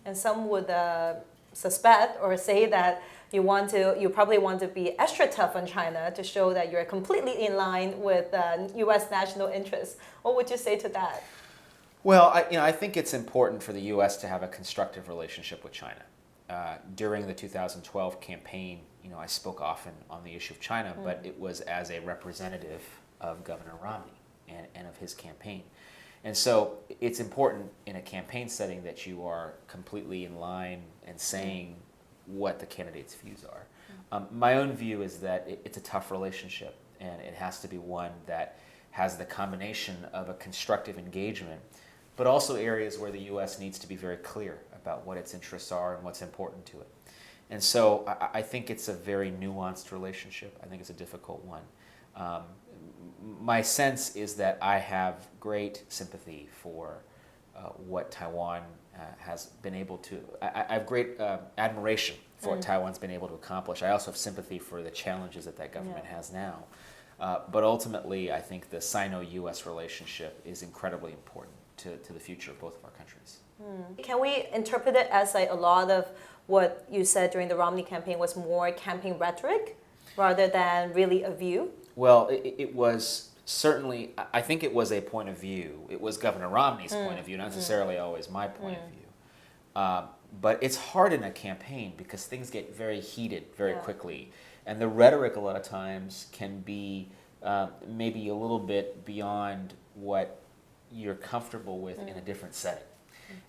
And some would suspect or say that you probably want to be extra tough on China to show that you're completely in line with U.S. national interests. What would you say to that? Well, I think it's important for the U.S. to have a constructive relationship with China. During the 2012 campaign, I spoke often on the issue of China, but it was as a representative of Governor Romney and of his campaign. And so it's important in a campaign setting that you are completely in line and saying what the candidate's views are. My own view is that it's a tough relationship, and it has to be one that has the combination of a constructive engagement, but also areas where the U.S. needs to be very clear about what its interests are and what's important to it. And so I think it's a very nuanced relationship. I think it's a difficult one. My sense is that I have great sympathy for what Taiwan has been able to, I have great admiration for what Taiwan's been able to accomplish. I also have sympathy for the challenges that government has now. But ultimately, I think the Sino-U.S. relationship is incredibly important to the future of both of our countries. Can we interpret it as a lot of what you said during the Romney campaign was more campaign rhetoric rather than really a view? Well, it was certainly, I think it was a point of view. It was Governor Romney's point of view, not necessarily always my point of view. But it's hard in a campaign because things get very heated very quickly. And the rhetoric a lot of times can be maybe a little bit beyond what you're comfortable with in a different setting.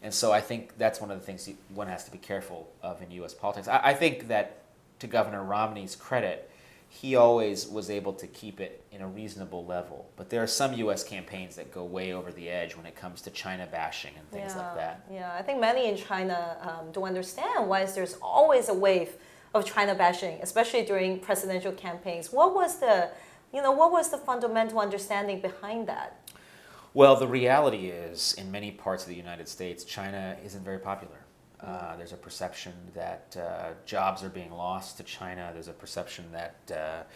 And so I think that's one of the things one has to be careful of in U.S. politics. I think that, to Governor Romney's credit, he always was able to keep it in a reasonable level. But there are some U.S. campaigns that go way over the edge when it comes to China bashing and things like that. Yeah, I think many in China don't understand why there's always a wave of China bashing, especially during presidential campaigns. What was the fundamental understanding behind that? Well, the reality is, in many parts of the United States, China isn't very popular. There's a perception that jobs are being lost to China. There's a perception that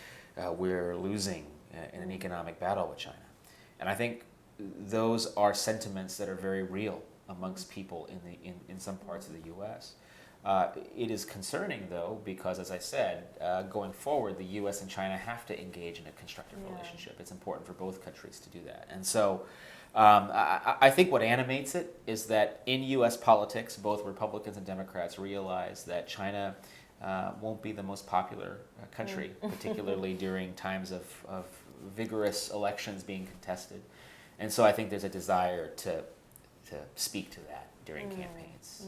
we're losing in an economic battle with China. And I think those are sentiments that are very real amongst people in some parts of the U.S. It is concerning, though, because, as I said, going forward, the U.S. and China have to engage in a constructive relationship. It's important for both countries to do that. And so I think what animates it is that in U.S. politics, both Republicans and Democrats realize that China won't be the most popular country, particularly during times of vigorous elections being contested. And so I think there's a desire to speak to that during campaigns.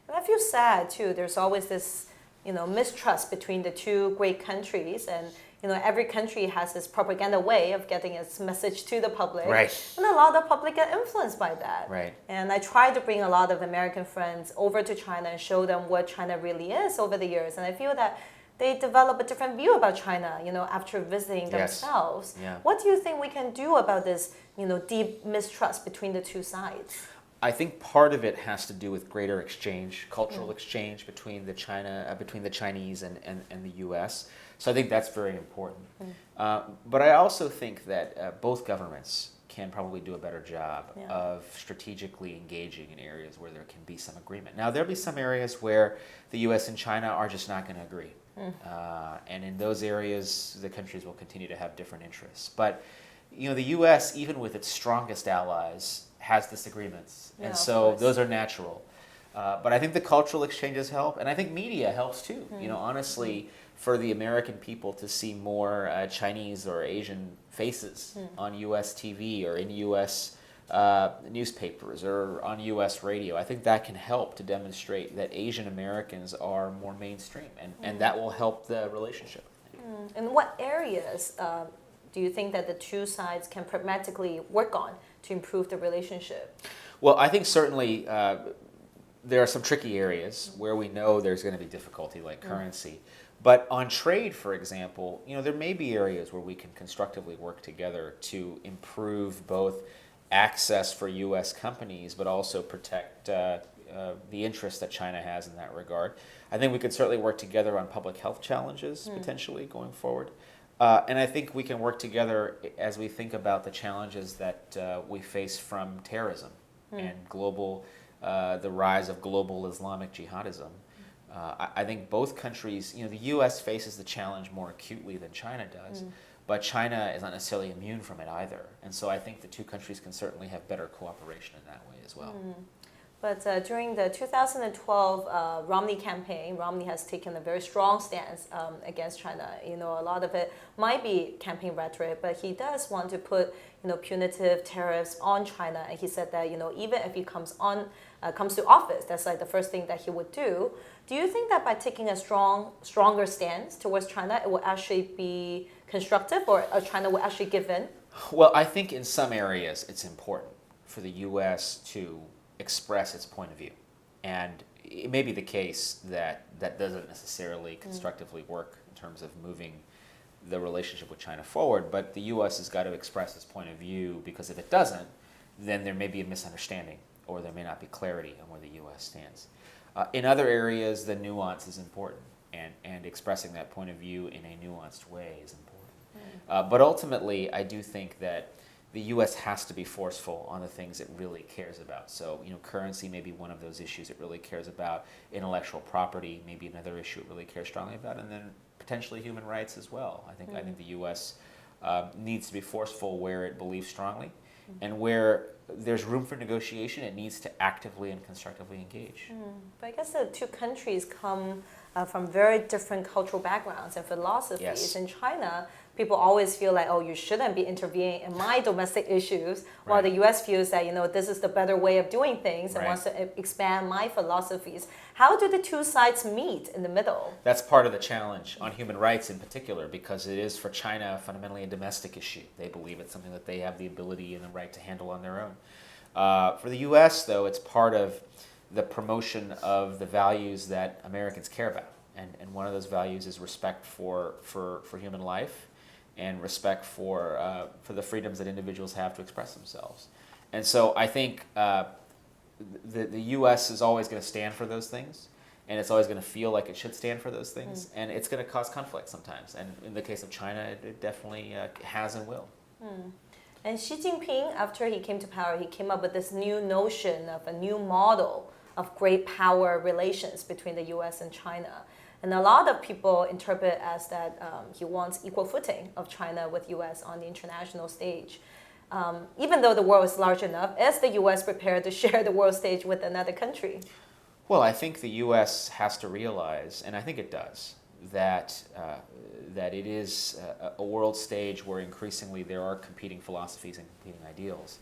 And I feel sad too. There's always this, mistrust between the two great countries, and every country has this propaganda way of getting its message to the public. Right. And a lot of the public get influenced by that. Right. And I try to bring a lot of American friends over to China and show them what China really is over the years. And I feel that they develop a different view about China, after visiting themselves. Yeah. What do you think we can do about this, deep mistrust between the two sides? I think part of it has to do with greater exchange, cultural exchange between the Chinese and the U.S. So I think that's very important. But I also think that both governments can probably do a better job of strategically engaging in areas where there can be some agreement. Now, there'll be some areas where the U.S. and China are just not going to agree. And in those areas, the countries will continue to have different interests. But the U.S., even with its strongest allies, has disagreements, and so those are natural. But I think the cultural exchanges help, and I think media helps too. Honestly, for the American people to see more Chinese or Asian faces on U.S. TV or in U.S. Newspapers or on U.S. radio, I think that can help to demonstrate that Asian Americans are more mainstream, and that will help the relationship. And what areas do you think that the two sides can pragmatically work on to improve the relationship? Well, I think certainly there are some tricky areas where we know there's going to be difficulty, like currency. But on trade, for example, there may be areas where we can constructively work together to improve both access for U.S. companies, but also protect the interests that China has in that regard. I think we could certainly work together on public health challenges, potentially, going forward. And I think we can work together as we think about the challenges that we face from terrorism and global the rise of global Islamic jihadism. I think both countries, the U.S. faces the challenge more acutely than China does, but China is not necessarily immune from it either. And so I think the two countries can certainly have better cooperation in that way as well. But during the 2012 Romney campaign, Romney has taken a very strong stance against China. A lot of it might be campaign rhetoric, but he does want to put, punitive tariffs on China. And he said that, even if he comes to office, that's like the first thing that he would do. Do you think that by taking a stronger stance towards China, it will actually be constructive, or China will actually give in? Well, I think in some areas it's important for the U.S. to express its point of view. And it may be the case that that doesn't necessarily constructively work in terms of moving the relationship with China forward, but the U.S. has got to express its point of view, because if it doesn't, then there may be a misunderstanding, or there may not be clarity on where the U.S. stands. In other areas, the nuance is important, and expressing that point of view in a nuanced way is important. But ultimately, I do think that the U.S. has to be forceful on the things it really cares about. So, currency may be one of those issues it really cares about. Intellectual property may be another issue it really cares strongly about, and then potentially human rights as well. I think the U.S. Needs to be forceful where it believes strongly, and where there's room for negotiation, it needs to actively and constructively engage. But I guess the two countries come from very different cultural backgrounds and philosophies. Yes. In China, people always feel like, you shouldn't be intervening in my domestic issues, while the U.S. feels that, this is the better way of doing things and wants to expand my philosophies. How do the two sides meet in the middle? That's part of the challenge on human rights in particular, because it is for China fundamentally a domestic issue. They believe it's something that they have the ability and the right to handle on their own. For the U.S., though, it's part of the promotion of the values that Americans care about. And one of those values is respect for human life, and respect for the freedoms that individuals have to express themselves. And so I think the U.S. is always going to stand for those things, and it's always going to feel like it should stand for those things, and it's going to cause conflict sometimes. And in the case of China, it definitely has and will. And Xi Jinping, after he came to power, he came up with this new notion of a new model of great power relations between the U.S. and China. And a lot of people interpret it as that he wants equal footing of China with U.S. on the international stage. Even though the world is large enough, is the U.S. prepared to share the world stage with another country? Well, I think the U.S. has to realize, and I think it does, that it is a world stage where increasingly there are competing philosophies and competing ideals.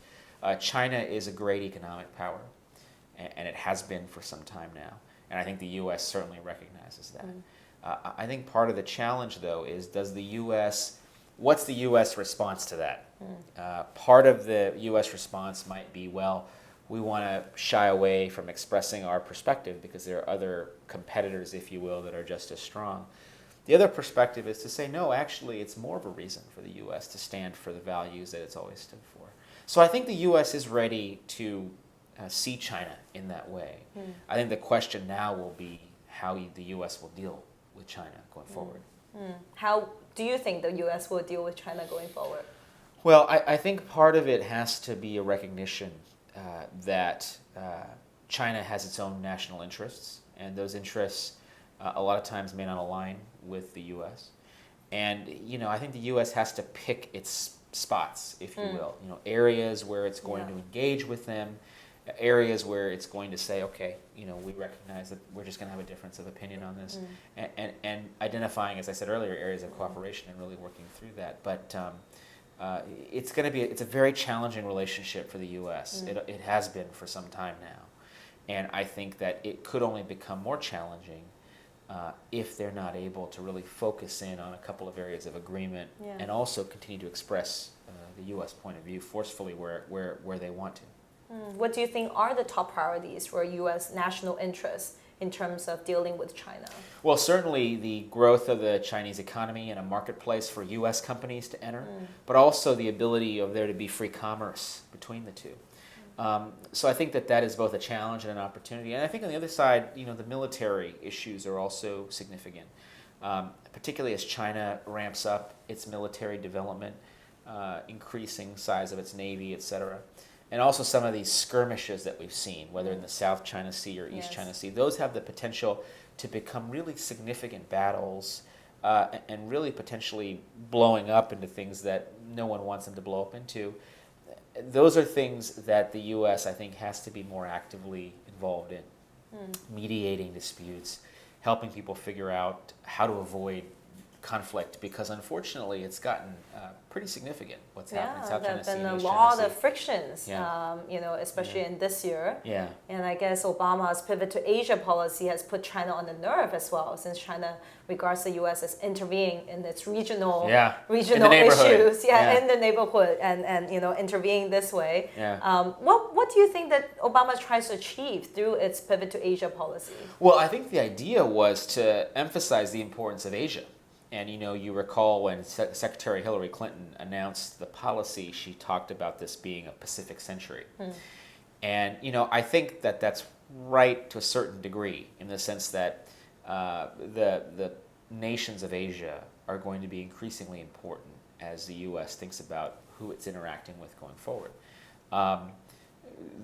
China is a great economic power, and it has been for some time now. And I think the U.S. certainly recognizes that. I think part of the challenge, though, is what's the U.S. response to that? Part of the U.S. response might be, well, we want to shy away from expressing our perspective because there are other competitors, if you will, that are just as strong. The other perspective is to say, no, actually, it's more of a reason for the U.S. to stand for the values that it's always stood for. So I think the U.S. is ready to see China in that way. I think the question now will be how the U.S. will deal with China going forward. How do you think the U.S. will deal with China going forward? Well, I think part of it has to be a recognition that China has its own national interests, and those interests a lot of times may not align with the U.S. And, I think the U.S. has to pick its spots, if you will. Areas where it's going to engage with them, areas where it's going to say, okay, we recognize that we're just going to have a difference of opinion on this, and identifying, as I said earlier, areas of cooperation and really working through that. But it's a very challenging relationship for the U.S. It has been for some time now, and I think that it could only become more challenging if they're not able to really focus in on a couple of areas of agreement, and also continue to express the U.S. point of view forcefully where they want to. What do you think are the top priorities for U.S. national interests in terms of dealing with China? Well, certainly the growth of the Chinese economy and a marketplace for U.S. companies to enter, but also the ability of there to be free commerce between the two. So I think that is both a challenge and an opportunity. And I think on the other side, the military issues are also significant, particularly as China ramps up its military development, increasing size of its navy, et cetera. and also some of these skirmishes that we've seen, whether in the South China Sea or East China Sea, those have the potential to become really significant battles and really potentially blowing up into things that no one wants them to blow up into. Those are things that the U.S., I think, has to be more actively involved in, mediating disputes, helping people figure out how to avoid conflict, because unfortunately it's gotten pretty significant what's happening in South China Sea. There have been a East lot China of Sea. frictions, especially in this year. Yeah. And I guess Obama's pivot to Asia policy has put China on the nerve as well, since China regards the U.S. as intervening in its regional issues, in the neighborhood, and intervening this way. Yeah. What do you think that Obama tries to achieve through its pivot to Asia policy? Well, I think the idea was to emphasize the importance of Asia. And you recall when Secretary Hillary Clinton announced the policy, she talked about this being a Pacific century. And I think that that's right to a certain degree, in the sense that the nations of Asia are going to be increasingly important as the U.S. thinks about who it's interacting with going forward.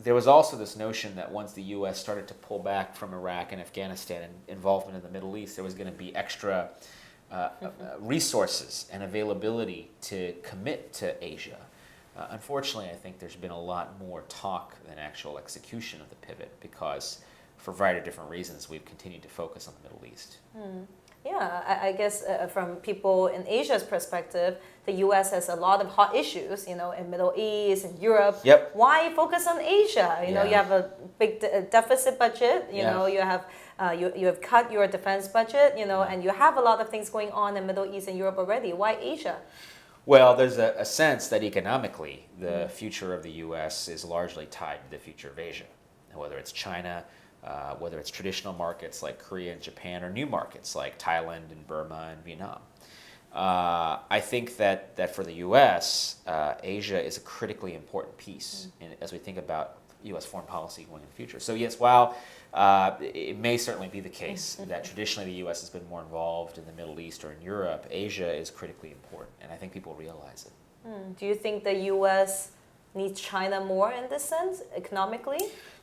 There was also this notion that once the U.S. started to pull back from Iraq and Afghanistan and involvement in the Middle East, there was going to be extra resources and availability to commit to Asia. Unfortunately, I think there's been a lot more talk than actual execution of the pivot, because for a variety of different reasons we've continued to focus on the Middle East. Yeah, I guess from people in Asia's perspective, the U.S. has a lot of hot issues, in Middle East and Europe. Yep. Why focus on Asia? You have a big deficit budget. You have cut your defense budget. And you have a lot of things going on in Middle East and Europe already. Why Asia? Well, there's a sense that economically the future of the U.S. is largely tied to the future of Asia, whether it's China, whether it's traditional markets like Korea and Japan, or new markets like Thailand and Burma and Vietnam. I think that for the U.S., Asia is a critically important piece as we think about U.S. foreign policy going in the future. So yes, while it may certainly be the case that traditionally the U.S. has been more involved in the Middle East or in Europe, Asia is critically important, and I think people realize it. Do you think the U.S. needs China more in this sense, economically?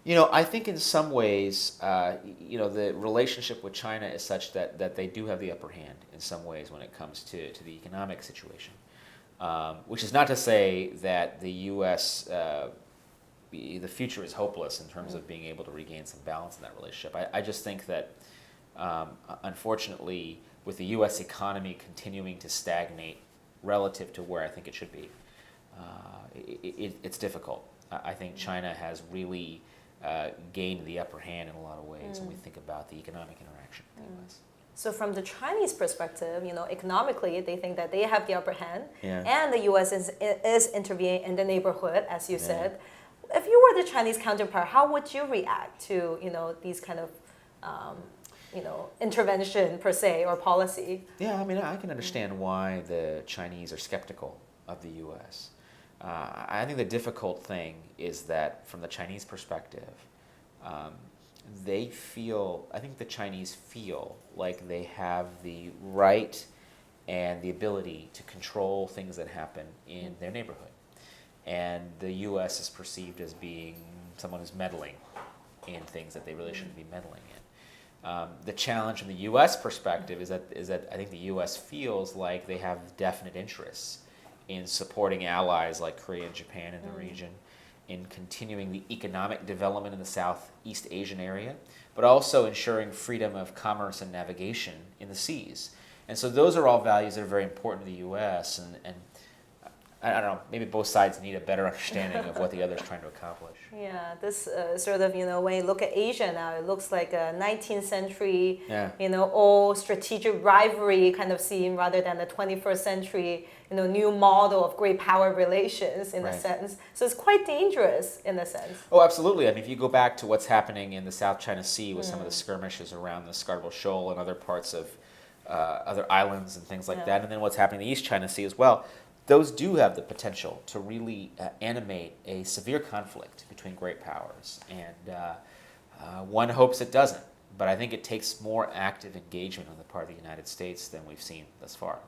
I think in some ways, the relationship with China is such that they do have the upper hand in some ways when it comes to the economic situation, which is not to say that the U.S., the future is hopeless in terms of being able to regain some balance in that relationship. I just think that, unfortunately, with the U.S. economy continuing to stagnate relative to where I think it should be, it's difficult. I think China has really gained the upper hand in a lot of ways when we think about the economic interaction with the U.S. So from the Chinese perspective, economically, they think that they have the upper hand, Yeah. and the U.S. is intervening in the neighborhood, as you said. If you were the Chinese counterpart, how would you react to these kind of intervention per se or policy? Yeah, I mean, I can understand why the Chinese are skeptical of the U.S. I think the difficult thing is that from the Chinese perspective, I think the Chinese feel like they have the right and the ability to control things that happen in their neighborhood. And the U.S. is perceived as being someone who's meddling in things that they really shouldn't be meddling in. The challenge from the U.S. perspective is that I think the U.S. feels like they have definite interests in supporting allies like Korea and Japan in the region, in continuing the economic development in the Southeast Asian area, but also ensuring freedom of commerce and navigation in the seas. And so those are all values that are very important to the U.S., and I don't know, maybe both sides need a better understanding of what the other is trying to accomplish. Yeah, this sort of, when you look at Asia now, it looks like a 19th century, old strategic rivalry kind of scene, rather than the 21st century, new model of great power relations in a sense. So it's quite dangerous in a sense. Oh, absolutely. I mean, if you go back to what's happening in the South China Sea with some of the skirmishes around the Scarborough Shoal and other parts of other islands and things like that, and then what's happening in the East China Sea as well, those do have the potential to really animate a severe conflict between great powers. And one hopes it doesn't, but I think it takes more active engagement on the part of the United States than we've seen thus far.